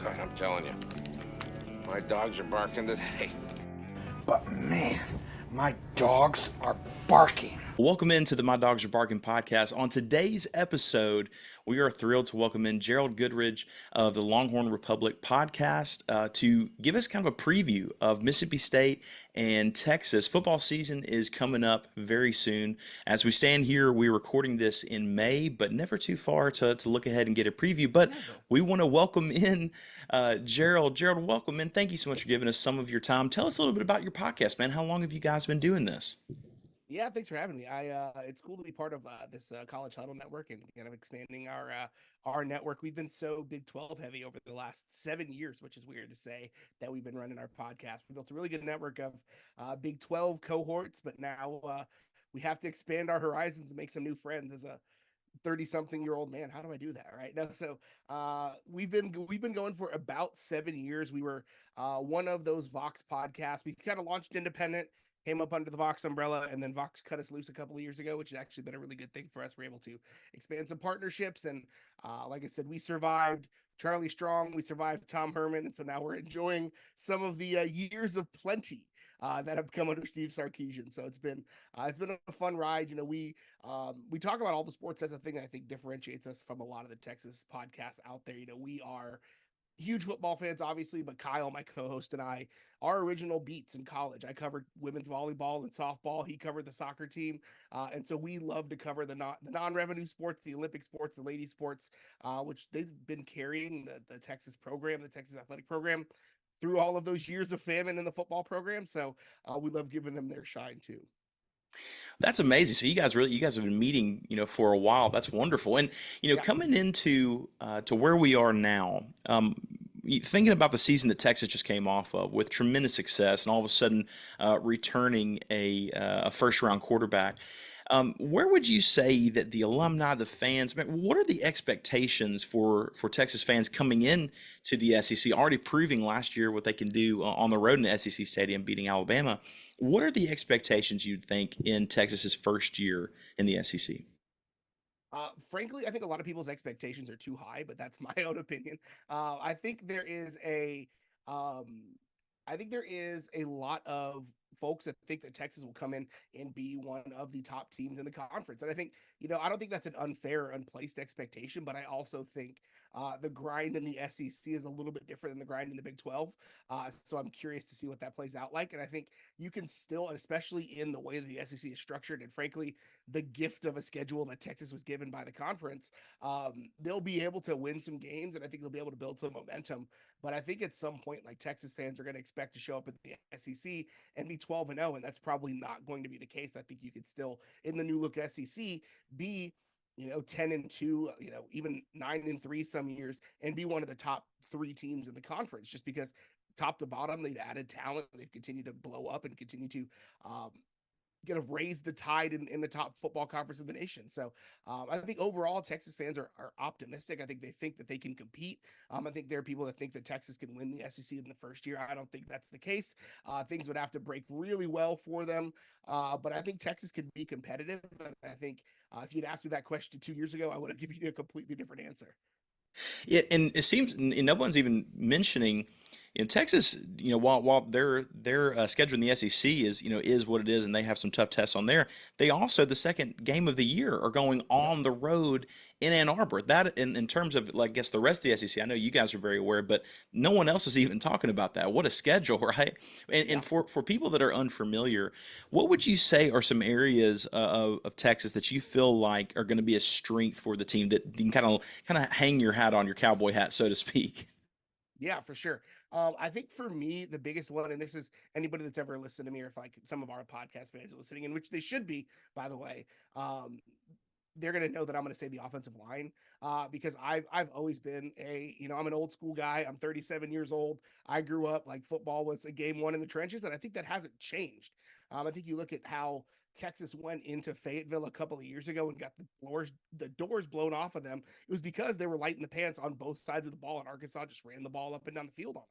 God, I'm telling you, my dogs are barking today. But man, my dogs are barking. Welcome into the My Dogs Are Barking podcast. On today's episode, we are thrilled to welcome in Gerald Goodridge of the Longhorn Republic podcast to give us kind of a preview of Mississippi State and Texas. Football season is coming up very soon. As we stand here, we're recording this in May, but never too far to look ahead and get a preview. But we want to welcome in Gerald. Gerald, welcome in. Thank you so much for giving us some of your time. Tell us a little bit about your podcast, man. How long have you guys been doing this? Yeah, thanks for having me. It's cool to be part of this College Huddle network and kind of expanding our network. We've been so Big 12 heavy over the last 7 years, which is weird to say that we've been running our podcast. We built a really good network of Big 12 cohorts, but now we have to expand our horizons and make some new friends as a 30-something-year-old man. How do I do that, right? No, so we've been going for about 7 years. We were one of those Vox podcasts. We kind of launched independent, came up under the Vox umbrella, and then Vox cut us loose a couple of years ago, which has actually been a really good thing for us. We're able to expand some partnerships, and like I said, we survived Charlie Strong, we survived Tom Herman, and so now we're enjoying some of the years of plenty that have come under Steve Sarkisian. So it's been a fun ride. You know, we talk about all the sports. That's the thing that I think differentiates us from a lot of the Texas podcasts out there. You know, we are huge football fans, obviously, but Kyle, my co-host, and I, our original beats in college. I covered women's volleyball and softball. He covered the soccer team, and so we love to cover the non-revenue sports, the Olympic sports, the lady sports, which they've been carrying the Texas program, the Texas athletic program, through all of those years of famine in the football program. So we love giving them their shine too. That's amazing. So you guys have been meeting, for a while. That's wonderful. And Yeah. coming into to where we are now, thinking about the season that Texas just came off of with tremendous success, and all of a sudden returning a first round quarterback. Where would you say that the alumni, the fans, what are the expectations for Texas fans coming in to the SEC, already proving last year what they can do on the road in the SEC Stadium, beating Alabama? What are the expectations you'd think in Texas's first year in the SEC? Frankly, I think a lot of people's expectations are too high, but that's my own opinion. I think there is um, a lot of folks that think that Texas will come in and be one of the top teams in the conference. And I think, I don't think that's an unfair, unplaced expectation, but I also think the grind in the SEC is a little bit different than the grind in the Big 12. So I'm curious to see what that plays out like. And I think you can still, and especially in the way that the SEC is structured, and frankly, the gift of a schedule that Texas was given by the conference, they'll be able to win some games, and I think they'll be able to build some momentum. But I think at some point, like, Texas fans are going to expect to show up at the SEC and be 12-0, and that's probably not going to be the case. I think you could still, in the new look SEC, be 10-2, even 9-3 some years, and be one of the top three teams in the conference, just because top to bottom they've added talent, they've continued to blow up and continue to kind of raise the tide in the top football conference of the nation. So I think overall Texas fans are optimistic. I think they think that they can compete. I think there are people that think that Texas can win the SEC in the first year. I don't think that's the case. Things would have to break really well for them. But I think Texas can be competitive. And I think if you'd asked me that question 2 years ago, I would have given you a completely different answer. Yeah, and it seems no one's even mentioning, Texas. While their schedule in the SEC is what it is, and they have some tough tests on there. They also, the second game of the year, are going Yep. on the road in Ann Arbor. That in terms of, like, I guess the rest of the SEC, I know you guys are very aware, but no one else is even talking about that. What a schedule, right? And Yeah. for people that are unfamiliar, what would you say are some areas of Texas that you feel like are going to be a strength for the team, that you can kind of hang your hat on, your cowboy hat, so to speak? Yeah, for sure. I think for me, the biggest one, and this is anybody that's ever listened to me, or if like some of our podcast fans are listening, in which they should be, by the way, um, they're going to know that I'm going to say the offensive line, because I've always been I'm an old school guy. I'm 37 years old. I grew up like football was a game won in the trenches, and I think that hasn't changed. I think you look at how Texas went into Fayetteville a couple of years ago and got the doors blown off of them. It was because they were light in the pants on both sides of the ball, and Arkansas just ran the ball up and down the field on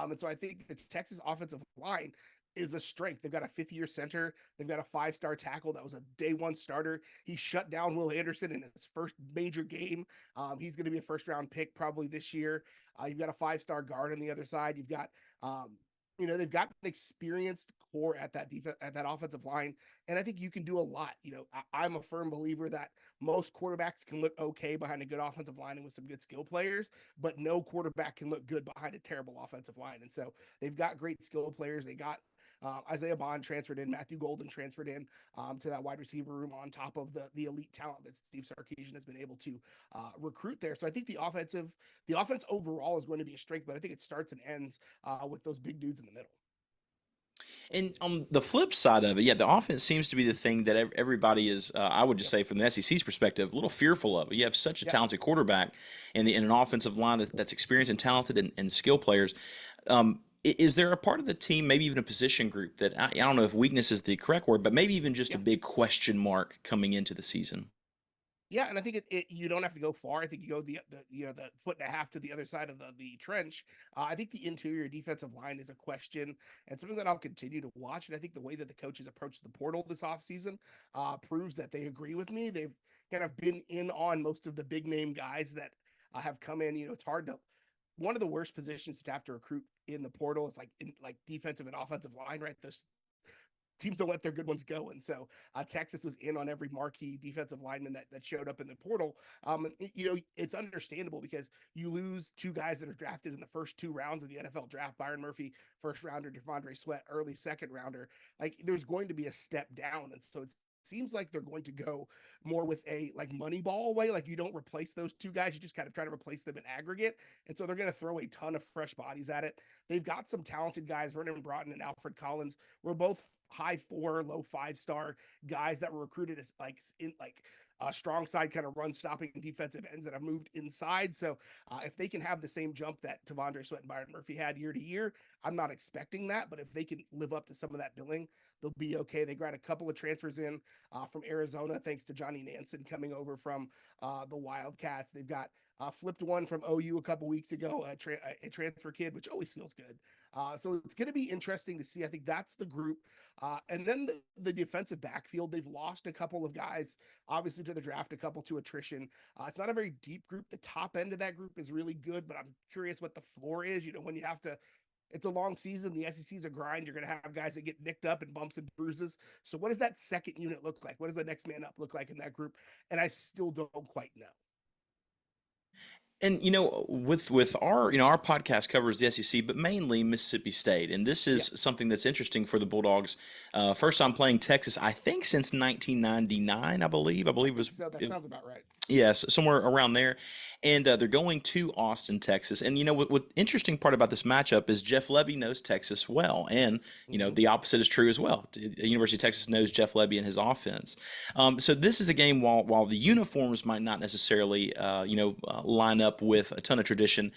them. And so I think the Texas offensive line is a strength. They've got a 5th-year center. They've got a 5-star tackle that was a day one starter. He shut down Will Anderson in his first major game. He's going to be a first-round pick probably this year. You've got a 5-star guard on the other side. You've got they've got an experienced core at that at that offensive line, and I think you can do a lot. I'm a firm believer that most quarterbacks can look okay behind a good offensive line and with some good skill players, but no quarterback can look good behind a terrible offensive line. And so they've got great skill players. They got Isaiah Bond transferred in, Matthew Golden transferred in to that wide receiver room on top of the elite talent that Steve Sarkisian has been able to recruit there. So I think the offense overall is going to be a strength, but I think it starts and ends with those big dudes in the middle. And on the flip side of it, yeah, the offense seems to be the thing that everybody is, I would just say from the SEC's perspective, a little fearful of. You have such a talented quarterback in an offensive line that's experienced and talented and skill players. Is there a part of the team, maybe even a position group, that I don't know if weakness is the correct word, but maybe even just a big question mark coming into the season? Yeah, and I think you don't have to go far. I think you go the 1.5 to the other side of the trench. I think the interior defensive line is a question and something that I'll continue to watch. And I think the way that the coaches approach the portal this offseason proves that they agree with me. They've kind of been in on most of the big name guys that have come in. It's hard to one of the worst positions to have to recruit in the portal is like defensive and offensive line, right? Those teams don't let their good ones go. And so Texas was in on every marquee defensive lineman that showed up in the portal. It's understandable because you lose 2 guys that are drafted in the first 2 rounds of the NFL draft, Byron Murphy, first rounder, Devondre Sweat, early second rounder. Like there's going to be a step down. And so it seems like they're going to go more with a money ball way. Like you don't replace those 2 guys. You just kind of try to replace them in aggregate. And so they're going to throw a ton of fresh bodies at it. They've got some talented guys. Vernon Broughton and Alfred Collins were both high 4, low 5-star guys that were recruited as strong side kind of run stopping defensive ends that have moved inside. So if they can have the same jump that Devondre Sweat and Byron Murphy had year to year, I'm not expecting that, but if they can live up to some of that billing, they'll be okay. They got a couple of transfers in from Arizona, thanks to Johnny Nansen coming over from the Wildcats. They've got flipped one from OU a couple weeks ago, a transfer kid, which always feels good. So it's going to be interesting to see. I think that's the group. And then the defensive backfield, they've lost a couple of guys, obviously to the draft, a couple to attrition. It's not a very deep group. The top end of that group is really good, but I'm curious what the floor is. When you have to, it's a long season. The SEC is a grind. You're going to have guys that get nicked up and bumps and bruises. So what does that second unit look like? What does the next man up look like in that group? And I still don't quite know. And with our podcast covers the SEC, but mainly Mississippi State, and this is something that's interesting for the Bulldogs. First time playing Texas, I think since 1999, I believe. It was. So that sounds about right. Yes, somewhere around there. And they're going to Austin, Texas. And what interesting part about this matchup is Jeff Lebby knows Texas well, and the opposite is true as well. The University of Texas knows Jeff Lebby and his offense. So this is a game while the uniforms might not necessarily line up with a ton of tradition.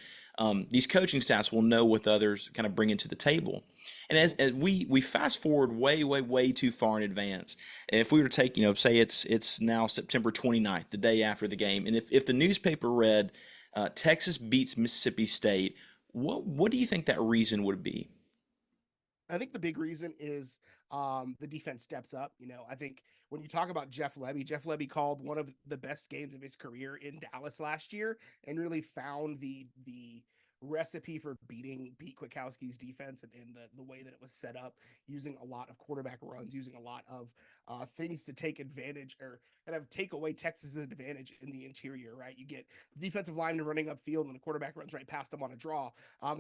These coaching staffs will know what the others kind of bring into the table. And as we fast forward way too far in advance, and if we were to take, say it's now September 29th, the day after the game, and if the newspaper read Texas beats Mississippi State, what do you think that reason would be? I think the big reason is the defense steps up. I think when you talk about Jeff Lebby called one of the best games of his career in Dallas last year and really found the recipe for beating Pete Kwiatkowski's defense and the way that it was set up, using a lot of quarterback runs, using a lot of things to take advantage or kind of take away Texas's advantage in the interior, right? You get the defensive lineman running upfield and the quarterback runs right past them on a draw.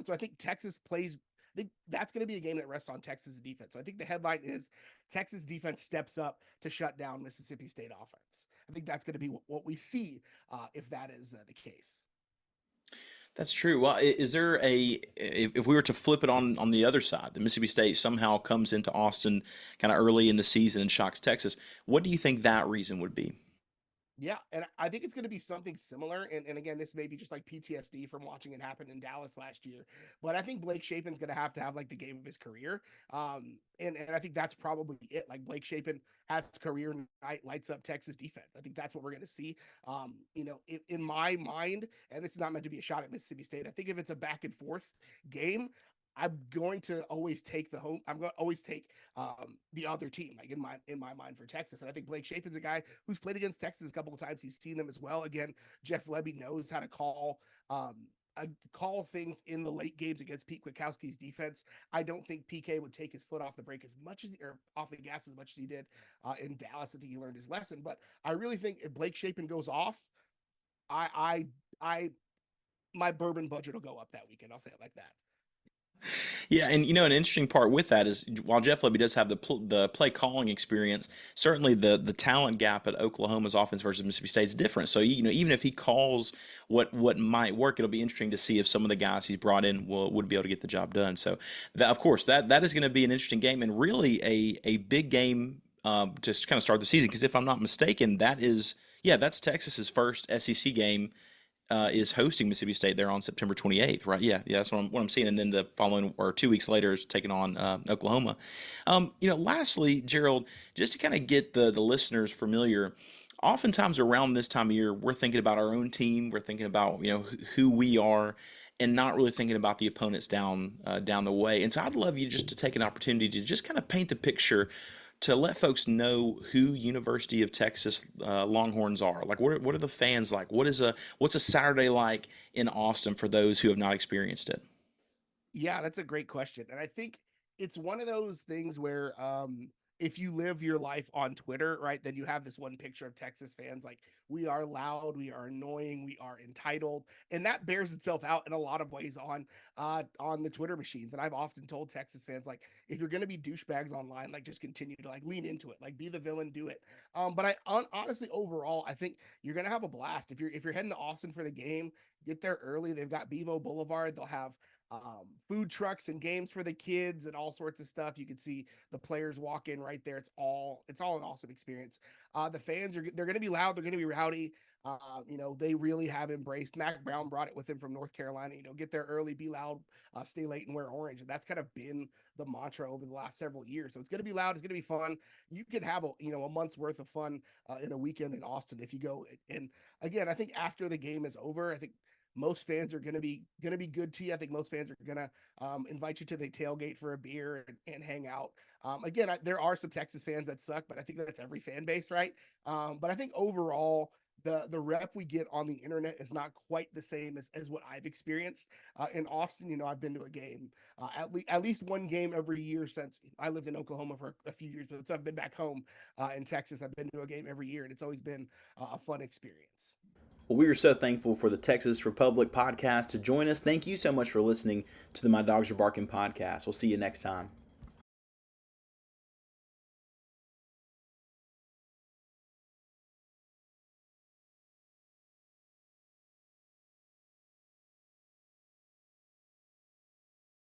So I think Texas plays. I think that's going to be a game that rests on Texas defense. So I think the headline is Texas defense steps up to shut down Mississippi State offense. I think that's going to be what we see if that is the case. That's true. Well, is there if we were to flip it on the other side, the Mississippi State somehow comes into Austin kind of early in the season and shocks Texas, what do you think that reason would be? Yeah, and I think it's going to be something similar. And again, this may be just like PTSD from watching it happen in Dallas last year. But I think Blake Shapen's going to have the game of his career. And I think that's probably it. Like Blake Shapen has his career night, lights up Texas defense. I think that's what we're going to see. In my mind, and this is not meant to be a shot at Mississippi State, I think if it's a back and forth game, I'm going to always take the home. I'm going to always take the other team, like in my mind for Texas. And I think Blake Shapen's a guy who's played against Texas a couple of times. He's seen them as well. Again, Jeff Lebby knows how to call things in the late games against Pete Kwiatkowski's defense. I don't think PK would take his foot off the brake as much as or off the gas as much as he did in Dallas. I think he learned his lesson. But I really think if Blake Shapen goes off, I my bourbon budget will go up that weekend. I'll say it like that. Yeah, and an interesting part with that is while Jeff Lebby does have the play calling experience, certainly the talent gap at Oklahoma's offense versus Mississippi State is different. So even if he calls what might work, it'll be interesting to see if some of the guys he's brought in would be able to get the job done. So that, of course, that is going to be an interesting game and really a big game to kind of start the season. Because if I'm not mistaken, that's Texas's first SEC game. Is hosting Mississippi State there on September 28th, right? Yeah, that's what I'm seeing. And then the following, or 2 weeks later, is taking on Oklahoma. Lastly, Gerald, just to kind of get the listeners familiar, oftentimes around this time of year, we're thinking about our own team. We're thinking about, who we are and not really thinking about the opponents down the way. And so I'd love you just to take an opportunity to just kind of paint the picture to let folks know who University of Texas Longhorns are. Like, what are the fans like? What's a Saturday like in Austin for those who have not experienced it? Yeah, that's a great question. And I think it's one of those things where if you live your life on Twitter, right, then you have this one picture of Texas fans like, we are loud, we are annoying, we are entitled, and that bears itself out in a lot of ways on the Twitter machines. And I've often told Texas fans, like, if you're going to be douchebags online, like, just continue to like lean into it, like be the villain, do it. But honestly, overall, I think you're going to have a blast if you're heading to Austin for the game. Get there early. They've got Bevo Boulevard. They'll have food trucks and games for the kids and all sorts of stuff. You can see the players walk in right there. It's all an awesome experience. The fans they're going to be loud. They're going to be rowdy. They really have embraced. Mac Brown brought it with him from North Carolina. Get there early, be loud, stay late, and wear orange. And that's kind of been the mantra over the last several years. So it's going to be loud. It's going to be fun. You can have a month's worth of fun in a weekend in Austin if you go. And again, I think after the game is over, I think most fans are going to be good to you. I think most fans are going to invite you to the tailgate for a beer and hang out. Again, there are some Texas fans that suck, but I think that's every fan base, right? But I think overall, the rep we get on the internet is not quite the same as what I've experienced in Austin. I've been to a game, at least one game every year since I lived in Oklahoma for a few years, but since I've been back home in Texas, I've been to a game every year, and it's always been a fun experience. Well, we are so thankful for the Texas Republic podcast to join us. Thank you so much for listening to the My Dogs Are Barking podcast. We'll see you next time.